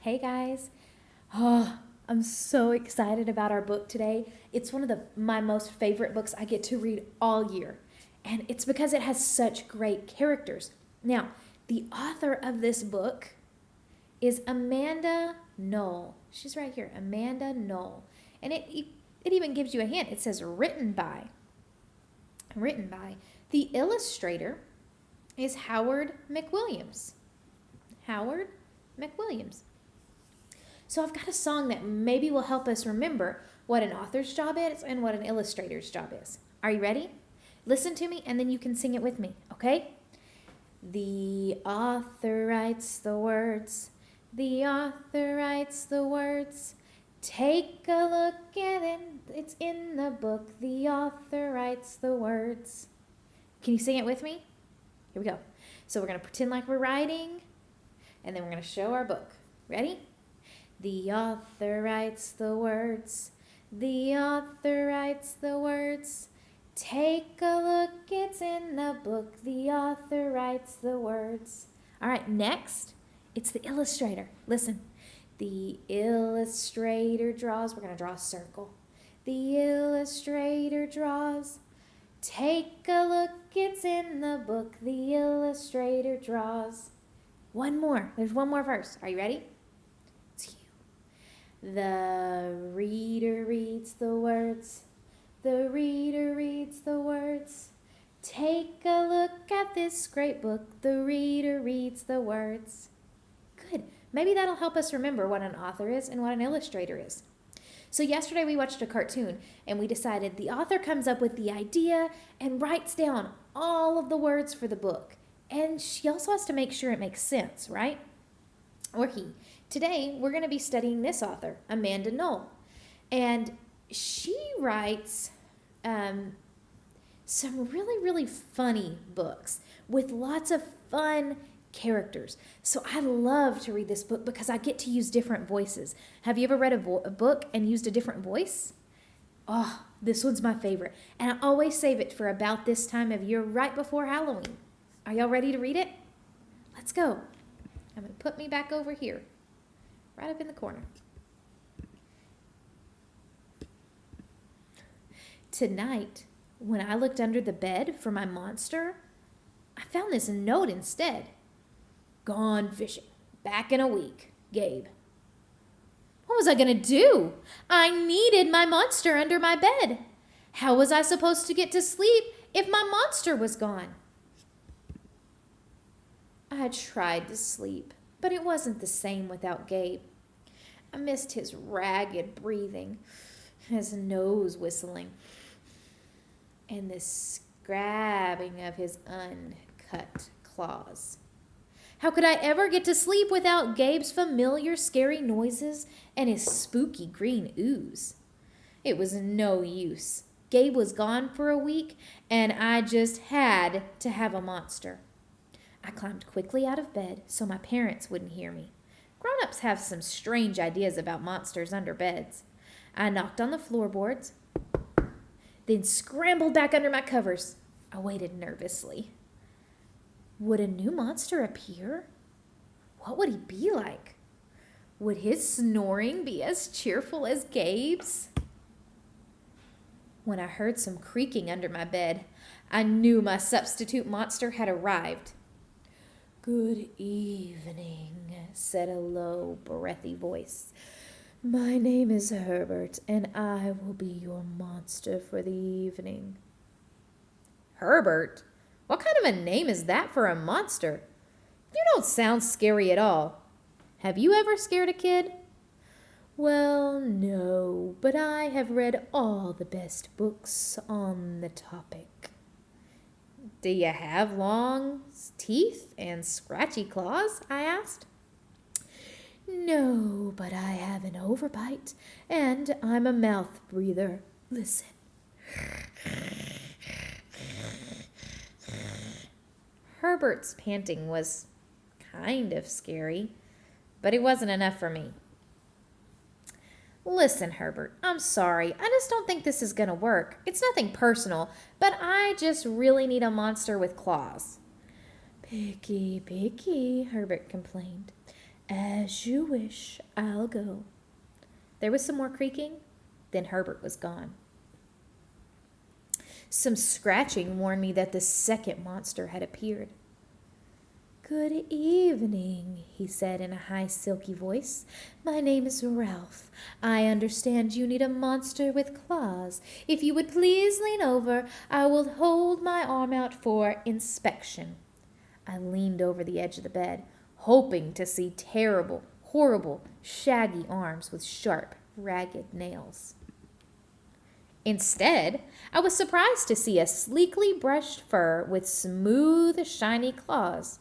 Hey guys. Oh, I'm so excited about our book today. It's one of my most favorite books I get to read all year. And it's because it has such great characters. Now, the author of this book is Amanda Knoll. She's right here, Amanda Knoll. And it even gives you a hint. It says written by. Written by. The illustrator is Howard McWilliams. Howard McWilliams. So I've got a song that maybe will help us remember what an author's job is and what an illustrator's job is. Are you ready? Listen to me and then you can sing it with me, okay? The author writes the words. The author writes the words. Take a look at it. It's in the book. The author writes the words. Can you sing it with me? Here we go. So we're going to pretend like we're writing, and then we're going to show our book. Ready? The author writes the words. The author writes the words. Take a look, it's in the book. The author writes the words. All right, next, it's the illustrator. Listen. The illustrator draws. We're going to draw a circle. The illustrator draws. Take a look, it's in the book. The illustrator draws. One more. There's one more verse. Are you ready? It's you. The reader reads the words. The reader reads the words. Take a look at this great book. The reader reads the words. Good. Maybe that'll help us remember what an author is and what an illustrator is. So yesterday we watched a cartoon and we decided the author comes up with the idea and writes down all of the words for the book. And she also has to make sure it makes sense, right? Or he. Today we're going to be studying this author, Amanda Knoll. And she writes some really, really funny books with lots of fun characters. So I love to read this book because I get to use different voices. Have you ever read a book and used a different voice? Oh, this one's my favorite. And I always save it for about this time of year, right before Halloween. Are y'all ready to read it? Let's go. I'm going to put me back over here, right up in the corner. Tonight, when I looked under the bed for my monster, I found this note instead. Gone fishing. Back in a week. Gabe. What was I going to do? I needed my monster under my bed. How was I supposed to get to sleep if my monster was gone? I tried to sleep, but it wasn't the same without Gabe. I missed his ragged breathing, his nose whistling, and the scrabbing of his uncut claws. How could I ever get to sleep without Gabe's familiar scary noises and his spooky green ooze? It was no use. Gabe was gone for a week, and I just had to have a monster. I climbed quickly out of bed so my parents wouldn't hear me. Grown-ups have some strange ideas about monsters under beds. I knocked on the floorboards, then scrambled back under my covers. I waited nervously. Would a new monster appear? What would he be like? Would his snoring be as cheerful as Gabe's? When I heard some creaking under my bed, I knew my substitute monster had arrived. Good evening, said a low, breathy voice. My name is Herbert, and I will be your monster for the evening. Herbert? What kind of a name is that for a monster? You don't sound scary at all. Have you ever scared a kid? Well, no, but I have read all the best books on the topic. Do you have long teeth and scratchy claws? I asked. No, but I have an overbite, and I'm a mouth breather. Listen. Herbert's panting was kind of scary, but it wasn't enough for me. Listen, Herbert, I'm sorry. I just don't think this is going to work. It's nothing personal, but I just really need a monster with claws. Picky, Herbert complained. As you wish, I'll go. There was some more creaking, then Herbert was gone. Some scratching warned me that the second monster had appeared. Good evening, he said in a high, silky voice. My name is Ralph. I understand you need a monster with claws. If you would please lean over, I will hold my arm out for inspection. I leaned over the edge of the bed, hoping to see terrible, horrible, shaggy arms with sharp, ragged nails. Instead, I was surprised to see a sleekly brushed fur with smooth, shiny claws.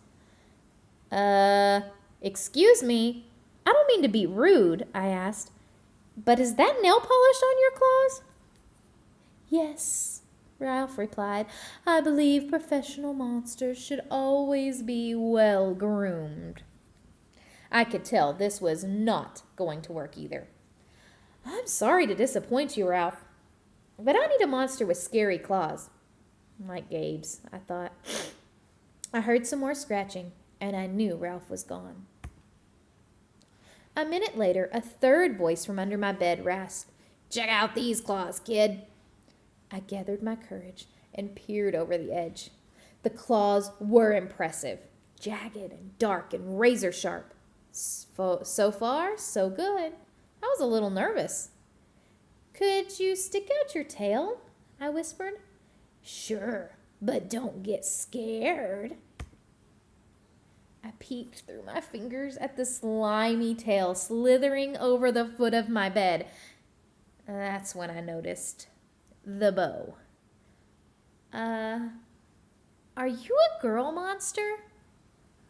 Excuse me. I don't mean to be rude, I asked, but is that nail polish on your claws? Yes, Ralph replied. I believe professional monsters should always be well groomed. I could tell this was not going to work either. I'm sorry to disappoint you, Ralph, but I need a monster with scary claws. Like Gabe's, I thought. I heard some more scratching, and I knew Ralph was gone. A minute later, a third voice from under my bed rasped, Check out these claws, kid. I gathered my courage and peered over the edge. The claws were impressive, jagged and dark and razor sharp. So far, so good. I was a little nervous. Could you stick out your tail? I whispered. Sure, but don't get scared. I peeked through my fingers at the slimy tail slithering over the foot of my bed. That's when I noticed the bow. Are you a girl monster?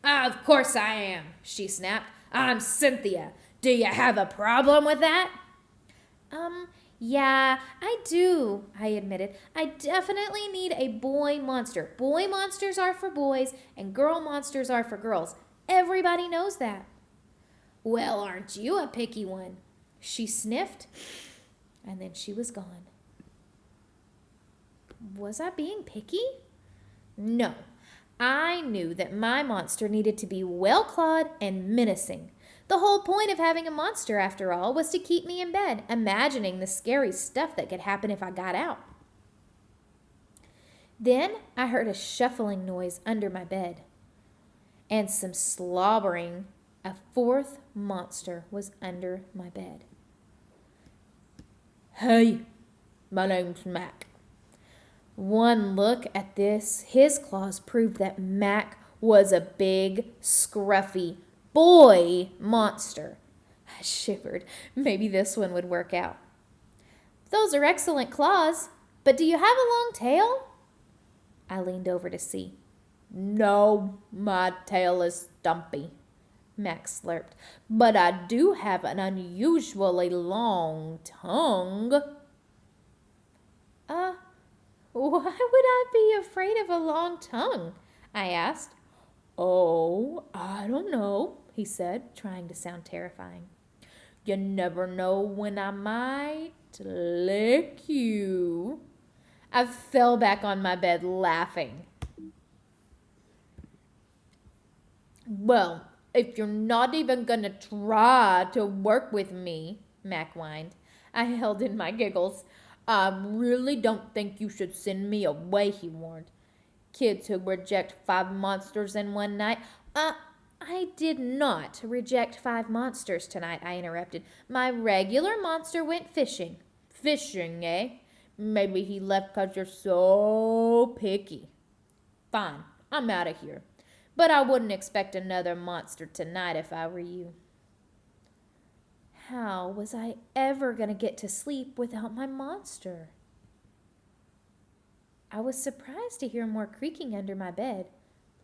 Of course I am, she snapped. I'm Cynthia. Do you have a problem with that? Yeah, I do, I admitted. I definitely need a boy monster. Boy monsters are for boys, and girl monsters are for girls. Everybody knows that. Well, aren't you a picky one? She sniffed, and then she was gone. Was I being picky? No. I knew that my monster needed to be well-clawed and menacing. The whole point of having a monster, after all, was to keep me in bed, imagining the scary stuff that could happen if I got out. Then I heard a shuffling noise under my bed, and some slobbering. A fourth monster was under my bed. Hey, my name's Mac. One look at his claws proved that Mac was a big, scruffy boy monster. I shivered. Maybe this one would work out. Those are excellent claws, but do you have a long tail? I leaned over to see. No, my tail is stumpy, Max slurped, but I do have an unusually long tongue. Why would I be afraid of a long tongue? I asked. Oh, I don't know, he said, trying to sound terrifying. You never know when I might lick you. I fell back on my bed laughing. Well, if you're not even gonna try to work with me, Mac whined. I held in my giggles. I really don't think you should send me away, he warned. Kids who reject 5 monsters in one night. I did not reject 5 monsters tonight, I interrupted. My regular monster went fishing. Fishing, eh? Maybe he left 'cause you're so picky. Fine, I'm out of here. But I wouldn't expect another monster tonight if I were you. How was I ever going to get to sleep without my monster? I was surprised to hear more creaking under my bed.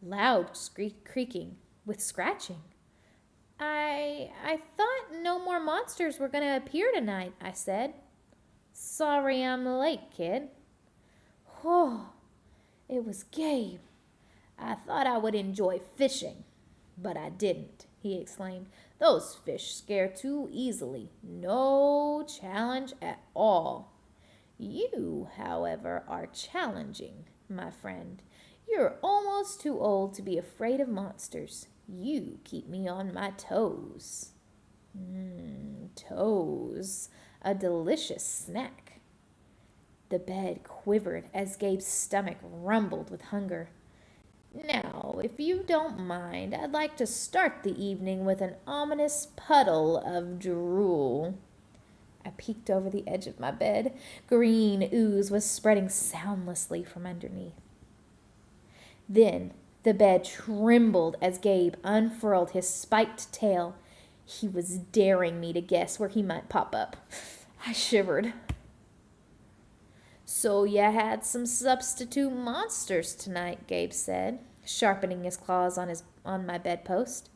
Loud creaking with scratching. I thought no more monsters were going to appear tonight, I said. Sorry I'm late, kid. Oh, it was Gabe. I thought I would enjoy fishing, but I didn't, he exclaimed. Those fish scare too easily. No challenge at all. You, however, are challenging, my friend. You're almost too old to be afraid of monsters. You keep me on my toes. Toes. A delicious snack. The bed quivered as Gabe's stomach rumbled with hunger. Now, if you don't mind, I'd like to start the evening with an ominous puddle of drool. I peeked over the edge of my bed. Green ooze was spreading soundlessly from underneath. Then the bed trembled as Gabe unfurled his spiked tail. He was daring me to guess where he might pop up. I shivered. So you had some substitute monsters tonight, Gabe said, sharpening his claws on my bedpost.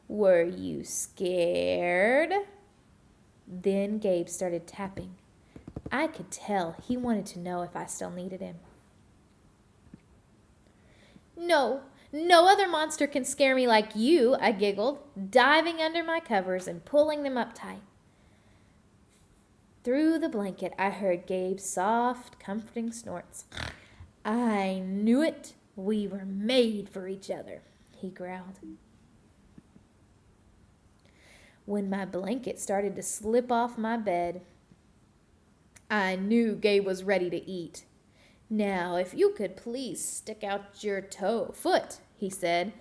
Were you scared? Then Gabe started tapping. I could tell he wanted to know if I still needed him. No other monster can scare me like you, I giggled, diving under my covers and pulling them up tight. Through the blanket, I heard Gabe's soft, comforting snorts. I knew it. We were made for each other, he growled. When my blanket started to slip off my bed, I knew Gabe was ready to eat. Now, if you could please stick out your foot, he said.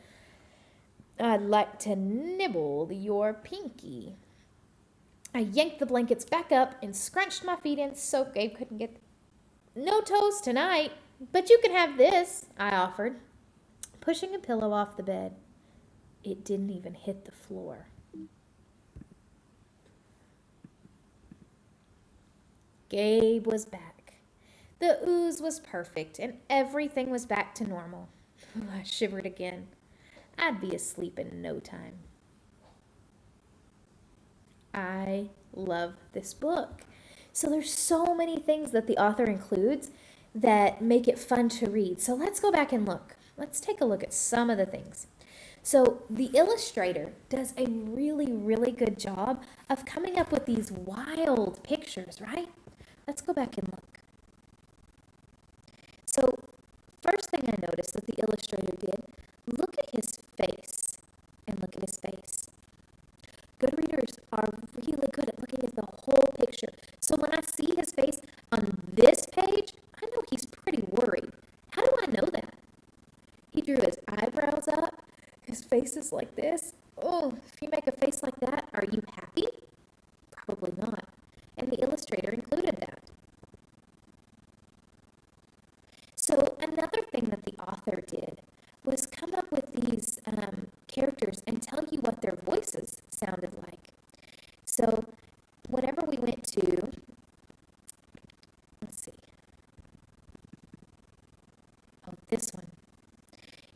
I'd like to nibble your pinky. I yanked the blankets back up and scrunched my feet in so Gabe couldn't get them. No toes tonight, but you can have this, I offered, pushing a pillow off the bed. It didn't even hit the floor. Gabe was back. The ooze was perfect, and everything was back to normal. I shivered again. I'd be asleep in no time. I love this book. So there's so many things that the author includes that make it fun to read. So let's go back and look. Let's take a look at some of the things. So the illustrator does a really, really good job of coming up with these wild pictures, right? Let's go back and look. So first thing I noticed that the illustrator did, look at his face and look at his face. Good readers are really good at looking at the whole picture. So when I see his face on this page, I know he's pretty worried. How do I know that? He drew his eyebrows up. His face is like this. Oh, if you make a face like that, are you happy? Probably not. And the illustrator included that. So another thing that the author did was come up with these characters and tell you what their voices sounded like. So whenever we went to, let's see, this one.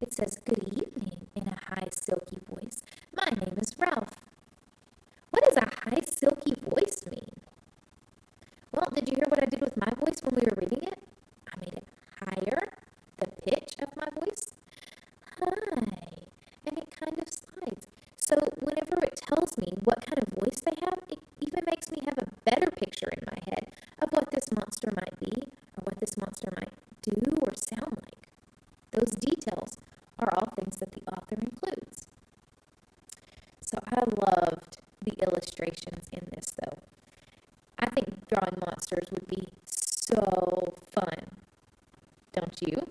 It says, "Good evening," in a high, silky voice. "My name is Ralph." What does a high, silky voice mean? Well, did you hear what I did with my voice when we were reading it? I made it higher, the pitch of my voice. Hi. And it kind of slides. So whenever it tells me what kind of voice they have, it even makes me have a better picture in my head of what this monster might be or what this monster might do or sound like. Those details are all things that the author includes. So I loved the illustrations in this, though. I think drawing monsters would be so fun. Don't you?